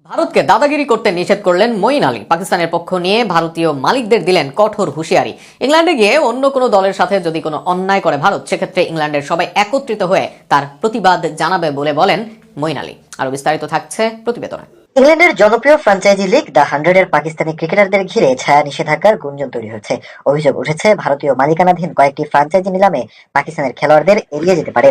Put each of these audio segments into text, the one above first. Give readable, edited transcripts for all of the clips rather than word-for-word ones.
ভারতকে দাদাগিরি করতে নিষেধ করলেন মঈন আলী। পাকিস্তানের পক্ষ নিয়ে ভারতীয় মালিকদের দিলেন কঠোর হুঁশিয়ারি। ইংল্যান্ডে গিয়ে অন্য কোনো দলের সাথে যদি কোনো অন্যায় করে ভারত, সেক্ষেত্রে ইংল্যান্ডের সবাই একত্রিত হয়ে তার প্রতিবাদ জানাবে বলে বলেন মঈন আলী। আরো বিস্তারিত থাকছে প্রতিবেদনে। ইংল্যান্ডের জনপ্রিয় ফ্র্যাঞ্চাইজি লিগ দ্য 100-এর পাকিস্তানি ক্রিকেটারদের ঘিরে ছায়া নিষেধাজ্ঞার গুঞ্জন তৈরি হয়েছে। অভিযোগ উঠেছে ভারতীয় মালিকানাধীন কয়েকটি ফ্র্যাঞ্চাইজি নিলামে পাকিস্তানের খেলোয়াড়দের এড়িয়ে যেতে পারে।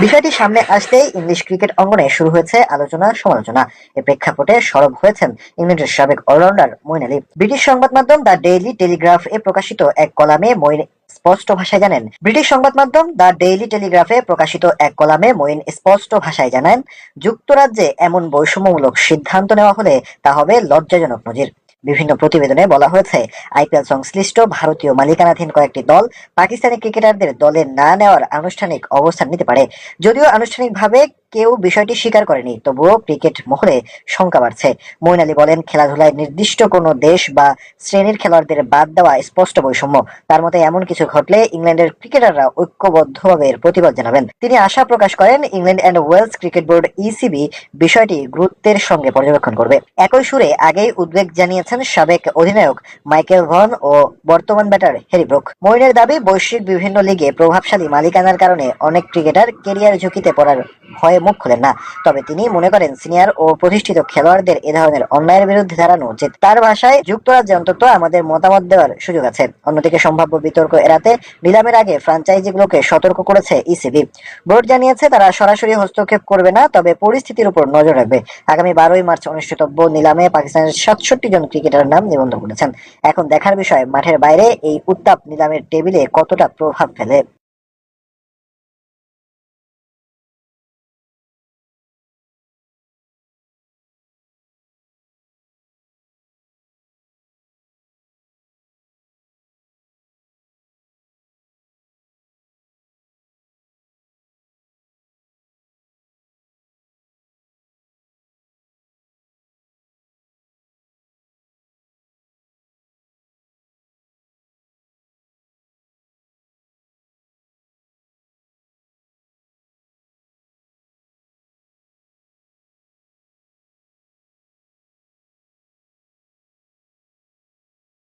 বিষয়টি সামনে আসতেই ইংলিশ ক্রিকেট অঙ্গনে শুরু হয়েছে আলোচনা সমালোচনা। এ প্রেক্ষাপটে সরব হয়েছেন ইংল্যান্ডের সাবেক অলরাউন্ডার মঈন আলী। ব্রিটিশ সংবাদ মাধ্যম দ্য ডেইলি টেলিগ্রাফে প্রকাশিত এক কলামে মঈন স্পষ্ট ভাষায় জানান যুক্তরাজ্যে এমন বৈষম্যমূলক সিদ্ধান্ত নেওয়া হলে তা হবে লজ্জাজনক নজির। বিভিন্ন প্রতিবেদনে বলা হয়েছে, আইপিএল সংশ্লিষ্ট ভারতীয় মালিকানাধীন কয়েকটি দল পাকিস্তানি ক্রিকেটারদের দলে না নেওয়ার আনুষ্ঠানিক অবস্থান নিতে পারে। যদিও আনুষ্ঠানিকভাবে কেউ বিষয়টি স্বীকার করেনি, তবুও ক্রিকেট মহলে শঙ্কা বাড়ছে। মঈন আলী বলেন, খেলাধুলায় নির্দিষ্ট কোনো দেশ বা শ্রেণীর খেলোয়াড়দের বাদ দেওয়া স্পষ্ট বৈষম্য। তার মতে এমন কিছু ঘটলে ইংল্যান্ডের ক্রিকেটাররা ঐক্যবদ্ধভাবে এর প্রতিবাদ জানাবেন। তিনি আশা প্রকাশ করেন, England and Wales cricket board ECB বিষয়টি গুরুত্বের সঙ্গে পর্যবেক্ষণ করবে। একই সুরে আগেই উদ্বেগ জানিয়েছেন সাবেক অধিনায়ক মাইকেল ভন ও বর্তমান ব্যাটার হ্যারি ব্রুক। মঈনের দাবি, বৈশ্বিক বিভিন্ন লিগে প্রভাবশালী মালিকানার কারণে অনেক ক্রিকেটার কেরিয়ার ঝুঁকিতে পড়ার ভয়ে মুখ খোলেন না। তবে তিনি মনে করেন, সিনিয়র ও প্রতিষ্ঠিত খেলোয়াড়দের এ ধরনের অন্যায়ের বিরুদ্ধে দাঁড়ানো উচিত। তার ভাষায়, যুক্তরাজ্যে অন্তত আমাদের মতামত দেওয়ার সুযোগ আছে। অন্যদিকে সম্ভাব্য বিতর্ক এড়াতে নিলামের আগে ফ্র্যাঞ্চাইজিগুলোকে সতর্ক করেছে ইসিবি। বোর্ড জানিয়েছে তারা সরাসরি হস্তক্ষেপ করবে না, তবে পরিস্থিতির উপর নজর রাখবে। আগামী 12ই মার্চ অনুষ্ঠিতব্য নিলামে পাকিস্তানের 67 জন ক্রিকেটারের নাম নিবন্ধন করেছেন। এখন দেখার বিষয়, মাঠের বাইরে এই উত্তাপ নিলামের টেবিলে কতটা প্রভাব ফেলে।